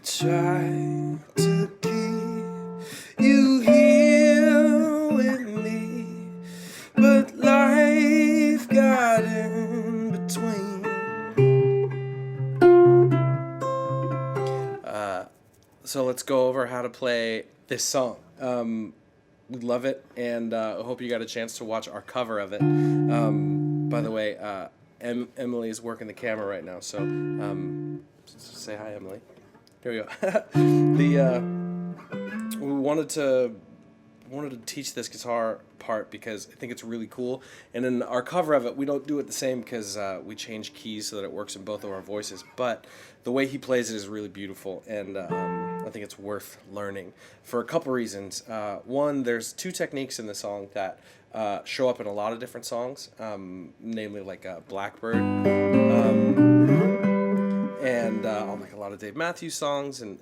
Try to keep you here with me, but life got in between. So let's go over how to play this song. We love it, and I hope you got a chance to watch our cover of it. By the way, Emily is working the camera right now, so say hi, Emily. Here we go. We wanted to teach this guitar part because I think it's really cool. And in our cover of it, we don't do it the same because we change keys so that it works in both of our voices. But the way he plays it is really beautiful, and I think it's worth learning for a couple reasons. One, there's two techniques in the song that show up in a lot of different songs, namely like Blackbird. And like a lot of Dave Matthews songs, and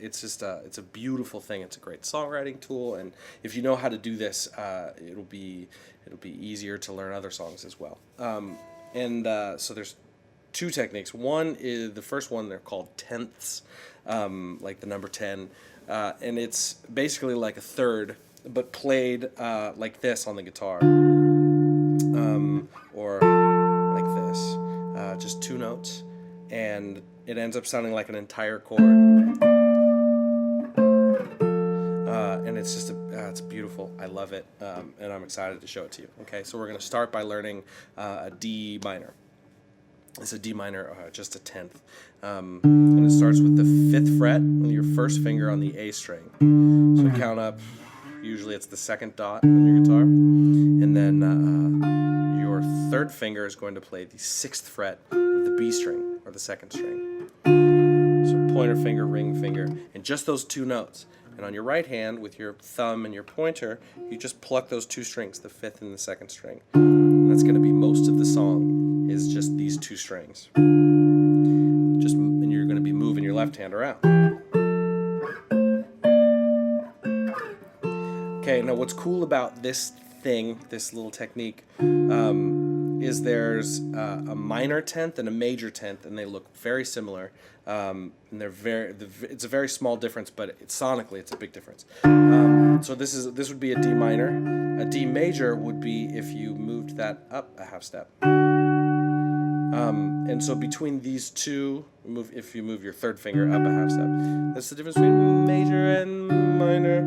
it's just it's a beautiful thing. It's a great songwriting tool, and if you know how to do this, it'll be easier to learn other songs as well. So there's two techniques. One is the first one. They're called tenths, like the number 10, and it's basically like a third, but played like this on the guitar, or like this, just two notes. And it ends up sounding like an entire chord, and it's just it's beautiful. I love it, and I'm excited to show it to you. Okay, so we're going to start by learning a D minor. It's a D minor, just a tenth, and it starts with the 5th fret with your first finger on the A string. So count up. Usually it's the 2nd dot on your guitar, and then your 3rd finger is going to play the 6th fret of the B string, or the 2nd string. So pointer finger, ring finger, and just those two notes. And on your right hand, with your thumb and your pointer, you just pluck those two strings, the 5th and the 2nd string. And that's going to be most of the song, is just these two strings. And you're going to be moving your left hand around. Okay, now what's cool about this thing, this little technique, is there's a minor tenth and a major tenth, and they look very similar. And it's a very small difference, but sonically it's a big difference. So this would be a D minor. A D major would be if you moved that up a half step. And so between these two, if you move your 3rd finger up a half step, that's the difference between major and minor.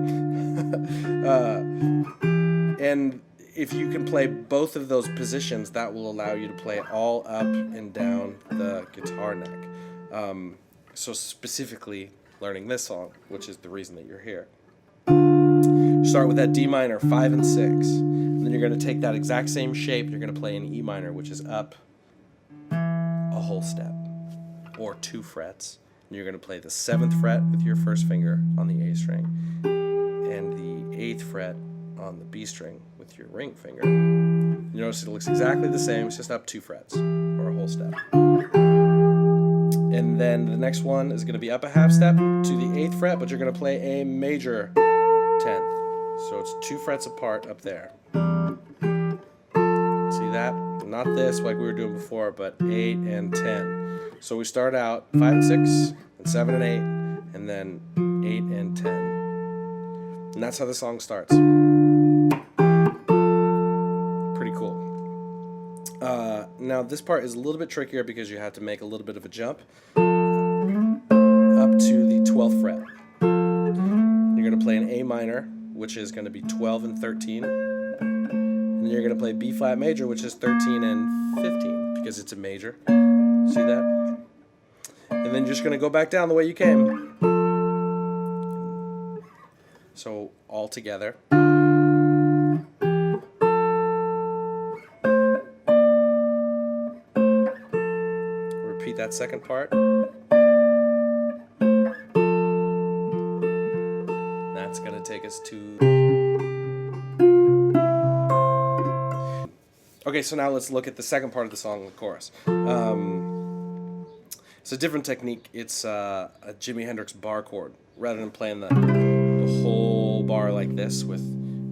And if you can play both of those positions, that will allow you to play all up and down the guitar neck. So specifically learning this song, which is the reason that you're here. Start with that D minor, 5 and 6. And then you're going to take that exact same shape, you're going to play an E minor, which is up a whole step, or 2 frets. And you're going to play the 7th fret with your first finger on the A string, and the 8th fret on the B string with your ring finger. You notice it looks exactly the same, it's just up 2 frets, or a whole step. And then the next one is going to be up a half step to the 8th fret, but you're going to play a major 10th. So it's 2 frets apart up there. See that? Not this like we were doing before, but 8 and 10. So we start out 5 and 6, and 7 and 8, and then 8 and 10. And that's how the song starts. Pretty cool. Now this part is a little bit trickier because you have to make a little bit of a jump up to the 12th fret. You're going to play an A minor, which is going to be 12 and 13. And then you're going to play B flat major, which is 13 and 15 because it's a major. See that? And then you're just going to go back down the way you came. So all together. Repeat that second part. That's going to take us to... So now let's look at the second part of the song, the chorus. So It's a different technique. It's a Jimi Hendrix bar chord. Rather than playing the whole bar like this with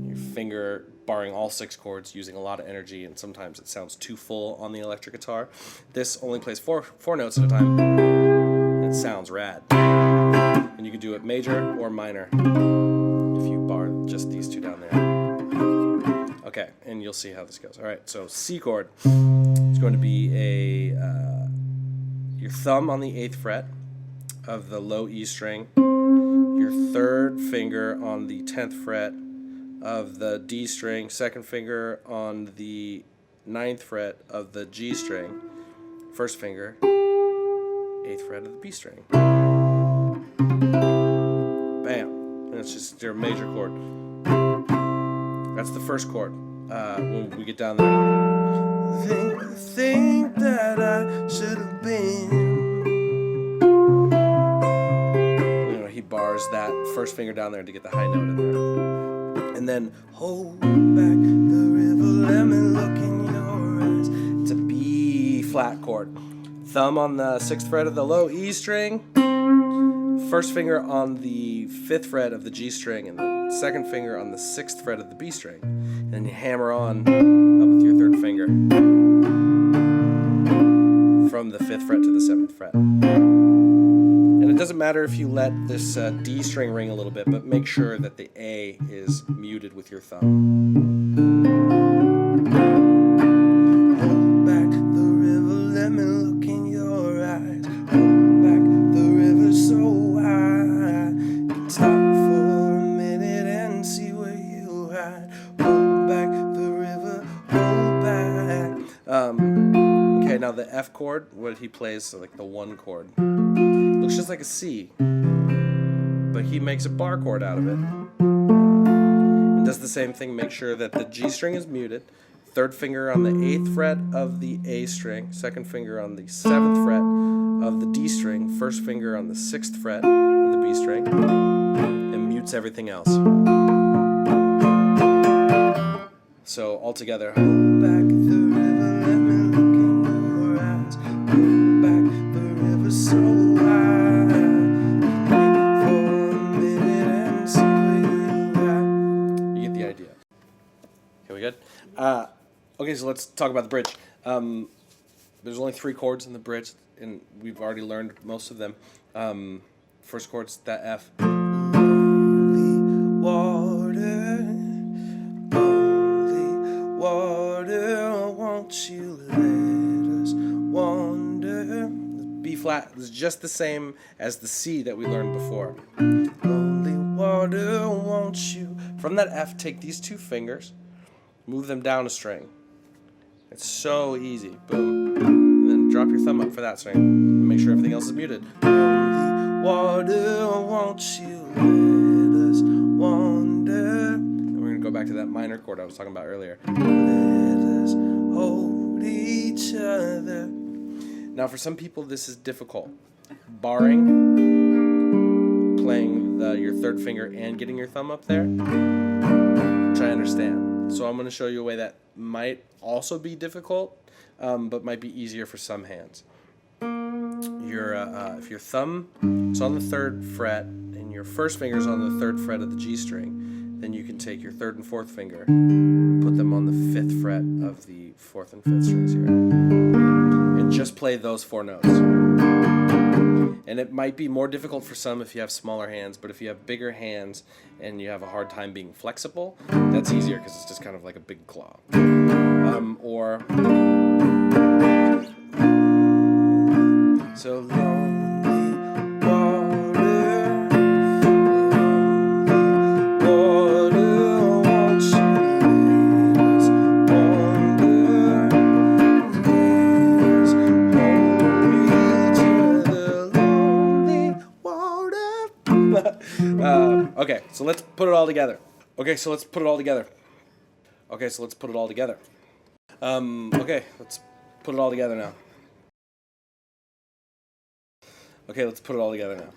your finger barring all 6 chords, using a lot of energy, and sometimes it sounds too full on the electric guitar. This only plays four notes at a time, and it sounds rad. And you can do it major or minor if you bar just these 2 down there. Okay, and you'll see how this goes. All right, so C chord is going to be your thumb on the 8th fret of the low E string, your 3rd finger on the 10th fret of the D string, 2nd finger on the 9th fret of the G string, 1st finger, 8th fret of the B string. Bam. And it's just your major chord. That's the 1st chord. When we get down there. Think that I should have been. He bars that 1st finger down there to get the high note in there. And then hold back the river, let me look in your eyes. It's a B flat chord. Thumb on the 6th fret of the low E string, 1st finger on the 5th fret of the G string, and the 2nd finger on the 6th fret of the B string. And then you hammer on up with your 3rd finger from the 5th fret to the 7th fret. And it doesn't matter if you let this D string ring a little bit, but make sure that the A is muted with your thumb. Hold back the river, let me look in your eyes. Hold back the river so high. Stop for a minute and see where you hide. Hold back the river, hold back. Okay, now the F chord, what he plays, so like the 1 chord. Looks just like a C, but he makes a bar chord out of it. And does the same thing, make sure that the G string is muted, 3rd finger on the 8th fret of the A string, 2nd finger on the 7th fret of the D string, 1st finger on the 6th fret of the B string, and mutes everything else. So all together. Hold back the river, let me look in your eyes. Hold back the river so good. Okay, so let's talk about the bridge. There's only 3 chords in the bridge, and we've already learned most of them. 1st chord's that F. Only water, won't you let us wander? B flat is just the same as the C that we learned before. Only water, won't you? From that F, take these 2 fingers, move them down a string. It's so easy. Boom. And then drop your thumb up for that string. And make sure everything else is muted. Only water, won't you let us wander? And we're going to go back to that minor chord I was talking about earlier. Let us hold each other. Now for some people this is difficult. Barring, playing your 3rd finger and getting your thumb up there. Try to understand. So I'm going to show you a way that might also be difficult, but might be easier for some hands. If your thumb is on the 3rd fret and your 1st finger is on the 3rd fret of the G string, then you can take your 3rd and 4th finger and put them on the 5th fret of the 4th and 5th strings here. And just play those 4 notes. And it might be more difficult for some if you have smaller hands, but if you have bigger hands and you have a hard time being flexible, that's easier because it's just kind of like a big claw. Or so lonely water, won't you let us wander? Let's hold each other, lonely water. Okay, so let's put it all together. Okay, so let's put it all together. Okay, let's put it all together now. Okay, let's put it all together now.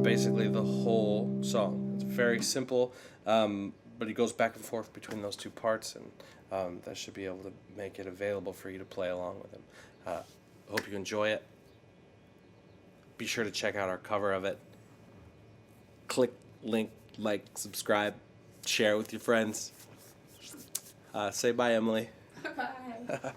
basically the whole song. It's very simple, but he goes back and forth between those two parts, and that should be able to make it available for you to play along with him. Hope you enjoy it. Be sure to check out our cover of it. Click, link, like, subscribe, share with your friends. Say bye, Emily. Bye.